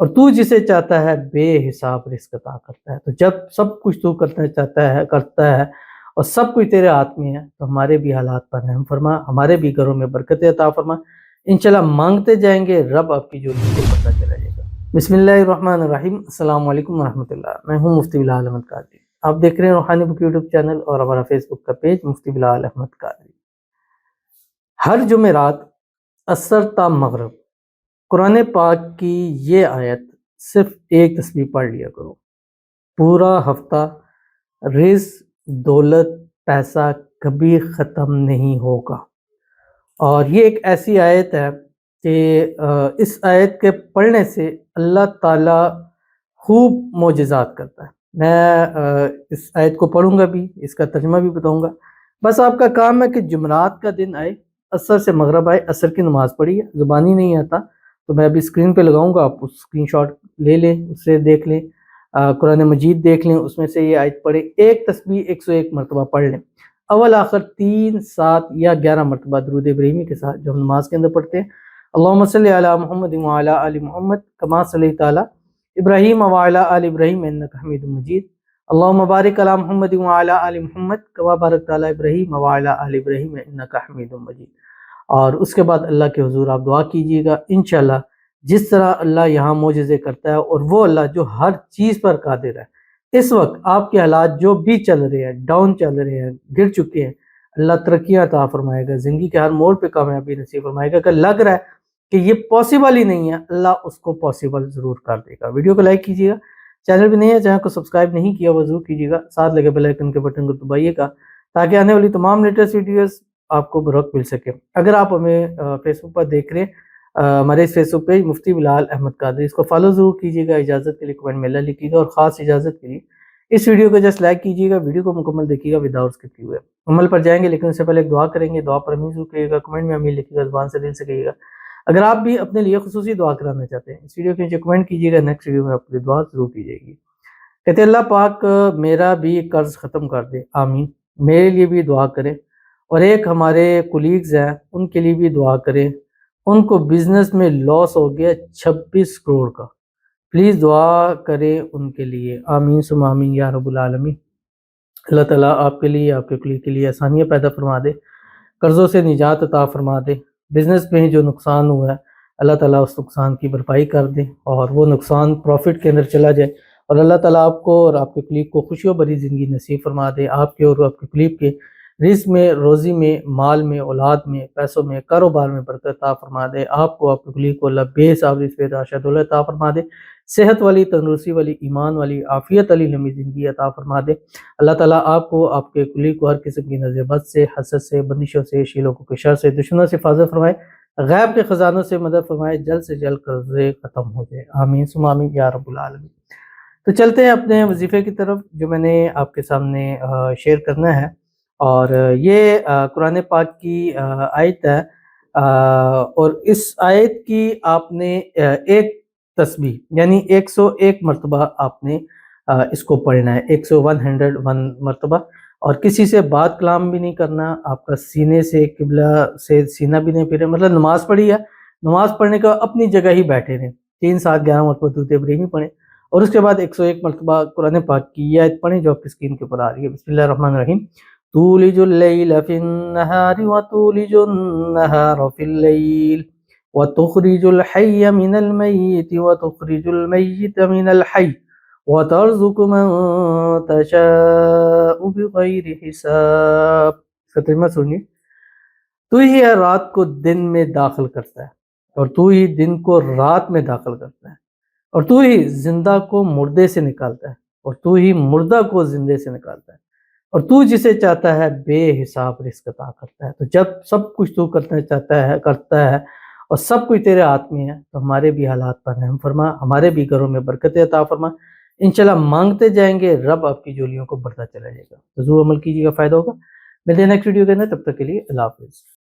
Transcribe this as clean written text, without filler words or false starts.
اور تو جسے چاہتا ہے بے حساب رزق عطا کرتا ہے۔ تو جب سب کچھ تو کرنا چاہتا ہے، کرتا ہے اور سب کچھ تیرے ہاتھ میں ہے، تو ہمارے بھی حالات پر رحم فرما، ہمارے بھی گھروں میں برکت عطا فرما۔ انشاءاللہ مانگتے جائیں گے، رب آپ کی جھولیوں کو بڑھتا چلا جائے گا۔ بسم اللہ الرحمن الرحیم۔ السلام علیکم ورحمۃ اللہ۔ میں ہوں مفتی بلال احمد قادری۔ آپ دیکھ رہے ہیں روحانی بک یوٹیوب چینل اور ہمارا فیس بک کا پیج مفتی بلال احمد قادری۔ ہر جمعرات عصر تا مغرب قرآن پاک کی یہ آیت صرف ایک تسبیح پڑھ لیا کرو، پورا ہفتہ رزق، دولت، پیسہ کبھی ختم نہیں ہوگا۔ اور یہ ایک ایسی آیت ہے کہ اس آیت کے پڑھنے سے اللہ تعالیٰ خوب معجزات کرتا ہے۔ میں اس آیت کو پڑھوں گا بھی، اس کا ترجمہ بھی بتاؤں گا۔ بس آپ کا کام ہے کہ جمعرات کا دن آئے، عصر سے مغرب آئے، عصر کی نماز پڑھی ہے، زبانی نہیں آتا تو میں ابھی اسکرین پہ لگاؤں گا، آپ اس اسکرین شاٹ لے لیں، اس سے دیکھ لیں، قرآن مجید دیکھ لیں، اس میں سے یہ آیت پڑھیں، ایک تسبیح 101 مرتبہ پڑھ لیں، اول آخر 3، 7 یا 11 مرتبہ درود ابراہیمی کے ساتھ جو ہم نماز کے اندر پڑھتے ہیں۔ اللہم صلی علی محمد وعلی آل محمد کما صلیت علی ابراہیم وعلی آل ابراہیم انک حمید مجید، اللہم بارک علی محمد وعلی آل محمد کما بارکت علی ابراہیم وعلی آل ابراہیم انک حمید مجید۔ اور اس کے بعد اللہ کے حضور آپ دعا کیجیے گا، انشاءاللہ جس طرح اللہ یہاں معجزے کرتا ہے، اور وہ اللہ جو ہر چیز پر قادر ہے، اس وقت آپ کے حالات جو بھی چل رہے ہیں، ڈاؤن چل رہے ہیں، گر چکے ہیں، اللہ ترقیاں عطا فرمائے گا، زندگی کے ہر موڑ پہ کامیابی نصیب فرمائے گا۔ اگر لگ رہا ہے کہ یہ پاسبل ہی نہیں ہے، اللہ اس کو پاسبل ضرور کر دے گا۔ ویڈیو کو لائک کیجیے گا، چینل پہ نہیں ہے، چینل کو سبسکرائب نہیں کیا وہ ضرور کیجیے گا، ساتھ لگے بیل آئیکن کے بٹن کو دبائیے گا تاکہ آنے والی تمام لیٹسٹ ویڈیوز آپ کو بروقت مل سکے۔ اگر آپ ہمیں فیس بک پر دیکھ رہے ہیں، ہمارے اس فیس بک پیج مفتی بلال احمد قادری، اس کو فالو ضرور کیجیے گا، اجازت کے لیے کمنٹ میں اللہ لکھیے گا، اور خاص اجازت کے لیے اس ویڈیو کو جسٹ لائک کیجیے گا، ویڈیو کو مکمل دیکھیے گا وداؤٹ اسکپ کیے ہوئے۔ عمل پر جائیں گے لیکن اس سے پہلے ایک دعا کریں گے، دعا پر امین ضرور کریے گا، کمنٹ میں امین لکھیے گا، زبان سے دل سے کہیے گا۔ اگر آپ بھی اپنے لیے خصوصی دعا کرانا چاہتے ہیں، اس ویڈیو کے نیچے کمنٹ کیجیے گا، نیکسٹ ویڈیو میں آپ کی دعا ضرور کی جائے گی۔ کہتے ہیں اللہ پاک میرا بھی قرض ختم کر دے، آمین۔ میرے لیے بھی دعا کریں، اور ایک ہمارے کولیگز ہیں ان کے لیے بھی دعا کریں، ان کو بزنس میں لاس ہو گیا 26 کروڑ کا، پلیز دعا کریں ان کے لیے، آمین ثم آمین یا رب العالمین۔ اللہ تعالیٰ آپ کے لیے، آپ کے کولیگ کے لیے آسانیاں پیدا فرما دے، قرضوں سے نجات عطا فرما دے، بزنس میں جو نقصان ہوا ہے اللہ تعالیٰ اس نقصان کی بھرپائی کر دے، اور وہ نقصان پروفٹ کے اندر چلا جائے، اور اللہ تعالیٰ آپ کو اور آپ کے کولیگ کو خوشیوں بھری زندگی نصیب فرما دے، آپ کے اور آپ کے کولیگ کے رزق میں، روزی میں، مال میں، اولاد میں، پیسوں میں، کاروبار میں برکت عطا فرما دے، آپ کو، آپ کے کولیگ کو اللہ بے حساب رزق بے تحاشا دولت عطا فرما دے، صحت والی، تندرستی والی، ایمان والی، عافیت والی لمبی زندگی عطا فرما دے۔ اللہ تعالیٰ آپ کو، آپ کے کولیگ کو ہر قسم کی نظر بد سے، حسد سے، بندشوں سے، شیلوں کو شر سے، دشمنوں سے حفاظت فرمائے، غیب کے خزانوں سے مدد فرمائے، جلد سے جلد قرضے ختم ہو جائے، آمین ثم آمین یا رب العالمین۔ تو چلتے ہیں اپنے وظیفے کی طرف جو میں نے آپ کے سامنے شیئر کرنا ہے، اور یہ قرآن پاک کی آیت ہے، اور اس آیت کی آپ نے ایک تسبیح یعنی 101 مرتبہ آپ نے اس کو پڑھنا ہے، 101 مرتبہ، اور کسی سے بات کلام بھی نہیں کرنا، آپ کا سینے سے قبلہ سے سینہ بھی نہیں پھیرے، مطلب نماز پڑھی ہے، نماز پڑھنے کا اپنی جگہ ہی بیٹھے رہیں، 3، 7، 11 مرتبہ درود ابراہیمی پڑھیں، اور اس کے بعد 101 مرتبہ قرآن پاک کی یہ آیت پڑھیں جو آپ کی اسکرین کے اوپر آ رہی ہے۔ بسم اللہ الرحمن الرحیم۔ تولج اللیل فی النہار وتولج النہار فی اللیل وتخرج الحی من المیت وتخرج المیت من الحی وترزق من تشاء بغیر حساب۔ اس کا ترجمہ سنیے، تو ہی رات کو دن میں داخل کرتا ہے، اور تو ہی دن کو رات میں داخل کرتا ہے، اور تو ہی زندہ کو مردے سے نکالتا ہے، اور تو ہی مردہ کو زندے سے نکالتا ہے، اور تو جسے چاہتا ہے بے حساب رزق عطا کرتا ہے۔ تو جب سب کچھ تو کرنا چاہتا ہے، کرتا ہے، اور سب کچھ تیرے ہاتھ میں ہے، تو ہمارے بھی حالات پر رحم فرما، ہمارے بھی گھروں میں برکت عطا فرما۔ انشاءاللہ مانگتے جائیں گے، رب آپ کی جھولیوں کو بڑھتا چلا جائے گا۔ تو ضرور عمل کیجیے گا، فائدہ ہوگا۔ ملتے ہیں نیکسٹ ویڈیو کے اندر، تب تک کے لیے اللہ حافظ۔